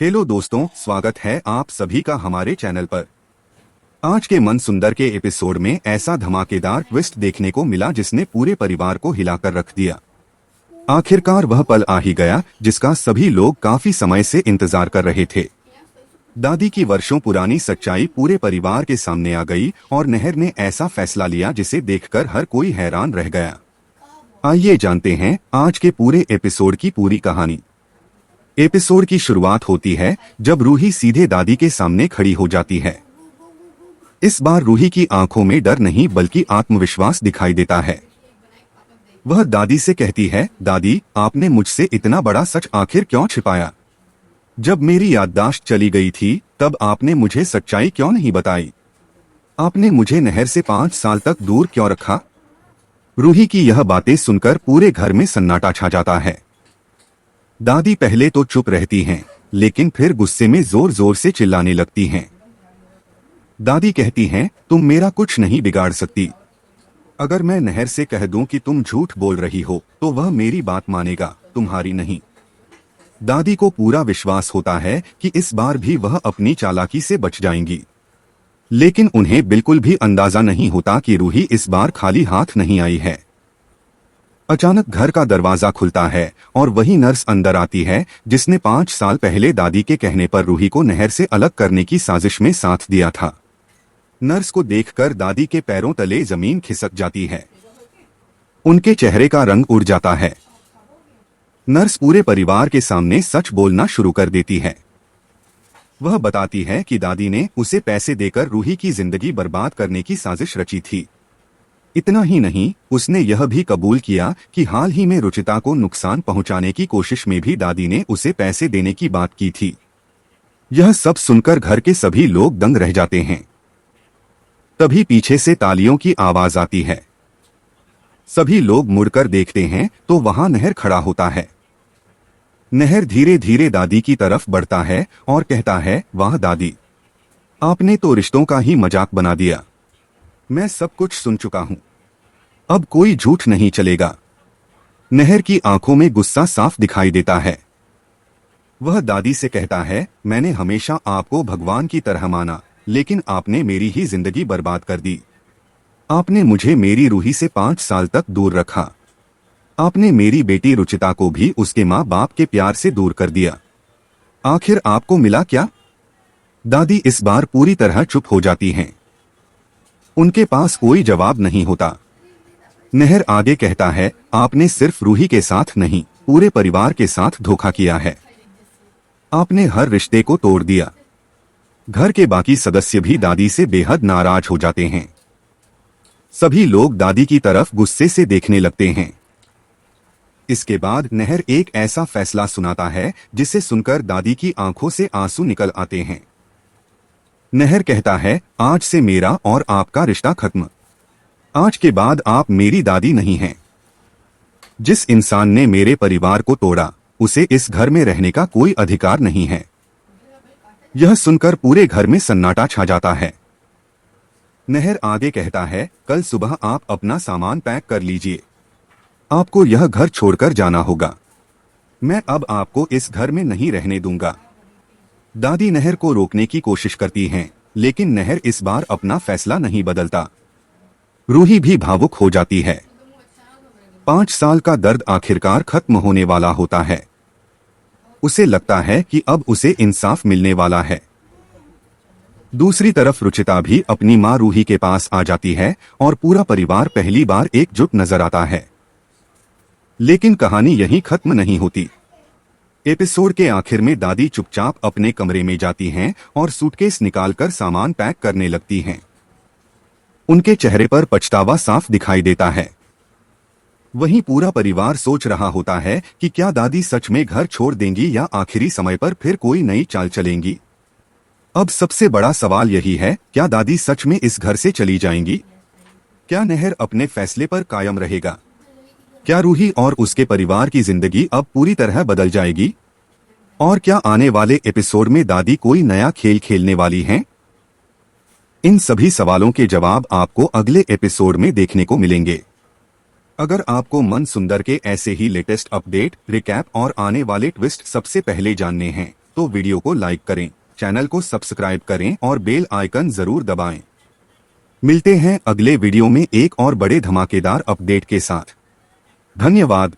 Hello दोस्तों, स्वागत है आप सभी का हमारे चैनल पर। आज के मन सुंदर के एपिसोड में ऐसा धमाकेदार ट्विस्ट देखने को मिला जिसने पूरे परिवार को हिलाकर रख दिया। आखिरकार वह पल आ ही गया जिसका सभी लोग काफी समय से इंतजार कर रहे थे। दादी की वर्षों पुरानी सच्चाई पूरे परिवार के सामने आ गई और नहर ने ऐसा फैसला लिया जिसे देखकर हर कोई हैरान रह गया। आइए जानते हैं आज के पूरे एपिसोड की पूरी कहानी। एपिसोड की शुरुआत होती है जब रूही सीधे दादी के सामने खड़ी हो जाती है। इस बार रूही की आंखों में डर नहीं बल्कि आत्मविश्वास दिखाई देता है। वह दादी से कहती है, दादी, आपने मुझसे इतना बड़ा सच आखिर क्यों छिपाया? जब मेरी याददाश्त चली गई थी तब आपने मुझे सच्चाई क्यों नहीं बताई? आपने मुझे नहर से 5 साल तक दूर क्यों रखा? रूही की यह बातें सुनकर पूरे घर में सन्नाटा छा जाता है। दादी पहले तो चुप रहती हैं, लेकिन फिर गुस्से में जोर जोर से चिल्लाने लगती हैं। दादी कहती हैं, तुम मेरा कुछ नहीं बिगाड़ सकती। अगर मैं नहर से कह दूं कि तुम झूठ बोल रही हो तो वह मेरी बात मानेगा, तुम्हारी नहीं। दादी को पूरा विश्वास होता है कि इस बार भी वह अपनी चालाकी से बच जाएंगी, लेकिन उन्हें बिल्कुल भी अंदाजा नहीं होता कि रूही इस बार खाली हाथ नहीं आई है। अचानक घर का दरवाजा खुलता है और वही नर्स अंदर आती है जिसने 5 साल पहले दादी के कहने पर रूही को नहर से अलग करने की साजिश में साथ दिया था। नर्स को देखकर दादी के पैरों तले जमीन खिसक जाती है। उनके चेहरे का रंग उड़ जाता है। नर्स पूरे परिवार के सामने सच बोलना शुरू कर देती है। वह बताती है कि दादी ने उसे पैसे देकर रूही की जिंदगी बर्बाद करने की साजिश रची थी। इतना ही नहीं, उसने यह भी कबूल किया कि हाल ही में रुचिता को नुकसान पहुंचाने की कोशिश में भी दादी ने उसे पैसे देने की बात की थी। यह सब सुनकर घर के सभी लोग दंग रह जाते हैं। तभी पीछे से तालियों की आवाज आती है। सभी लोग मुड़कर देखते हैं तो वहां नहर खड़ा होता है। नहर धीरे धीरे दादी की तरफ बढ़ता है और कहता है, वाह दादी, आपने तो रिश्तों का ही मजाक बना दिया। मैं सब कुछ सुन चुका हूं, अब कोई झूठ नहीं चलेगा। नहर की आंखों में गुस्सा साफ दिखाई देता है। वह दादी से कहता है, मैंने हमेशा आपको भगवान की तरह माना, लेकिन आपने मेरी ही जिंदगी बर्बाद कर दी। आपने मुझे मेरी रूही से 5 साल तक दूर रखा। आपने मेरी बेटी रुचिता को भी उसके माँ बाप के प्यार से दूर कर दिया। आखिर आपको मिला क्या? दादी इस बार पूरी तरह चुप हो जाती हैं। उनके पास कोई जवाब नहीं होता। नहर आगे कहता है, आपने सिर्फ रूही के साथ नहीं, पूरे परिवार के साथ धोखा किया है। आपने हर रिश्ते को तोड़ दिया। घर के बाकी सदस्य भी दादी से बेहद नाराज हो जाते हैं। सभी लोग दादी की तरफ गुस्से से देखने लगते हैं। इसके बाद नहर एक ऐसा फैसला सुनाता है जिसे सुनकर दादी की आंखों से आंसू निकल आते हैं। नहर कहता है, आज से मेरा और आपका रिश्ता खत्म। आज के बाद आप मेरी दादी नहीं हैं। जिस इंसान ने मेरे परिवार को तोड़ा, उसे इस घर में रहने का कोई अधिकार नहीं है। यह सुनकर पूरे घर में सन्नाटा छा जाता है। नहर आगे कहता है, कल सुबह आप अपना सामान पैक कर लीजिए। आपको यह घर छोड़कर जाना होगा। मैं अब आपको इस घर में नहीं रहने दूंगा। दादी नहर को रोकने की कोशिश करती हैं, लेकिन नहर इस बार अपना फैसला नहीं बदलता। रूही भी भावुक हो जाती है। 5 साल का दर्द आखिरकार खत्म होने वाला होता है। उसे लगता है कि अब उसे इंसाफ मिलने वाला है। दूसरी तरफ रुचिता भी अपनी माँ रूही के पास आ जाती है और पूरा परिवार पहली बार एकजुट नजर आता है। लेकिन कहानी यहीं खत्म नहीं होती। एपिसोड के आखिर में दादी चुपचाप अपने कमरे में जाती हैं और सूटकेस निकालकर सामान पैक करने लगती हैं। उनके चेहरे पर पछतावा साफ दिखाई देता है। वहीं पूरा परिवार सोच रहा होता है कि क्या दादी सच में घर छोड़ देंगी या आखिरी समय पर फिर कोई नई चाल चलेंगी। अब सबसे बड़ा सवाल यही है, क्या दादी सच में इस घर से चली जाएंगी? क्या नहर अपने फैसले पर कायम रहेगा? क्या रूही और उसके परिवार की जिंदगी अब पूरी तरह बदल जाएगी? और क्या आने वाले एपिसोड में दादी कोई नया खेल खेलने वाली हैं? इन सभी सवालों के जवाब आपको अगले एपिसोड में देखने को मिलेंगे। अगर आपको मन सुंदर के ऐसे ही लेटेस्ट अपडेट, रिकैप और आने वाले ट्विस्ट सबसे पहले जानने हैं तो वीडियो को लाइक करें, चैनल को सब्सक्राइब करें और बेल आइकन जरूर दबाएं। मिलते हैं अगले वीडियो में एक और बड़े धमाकेदार अपडेट के साथ। धन्यवाद।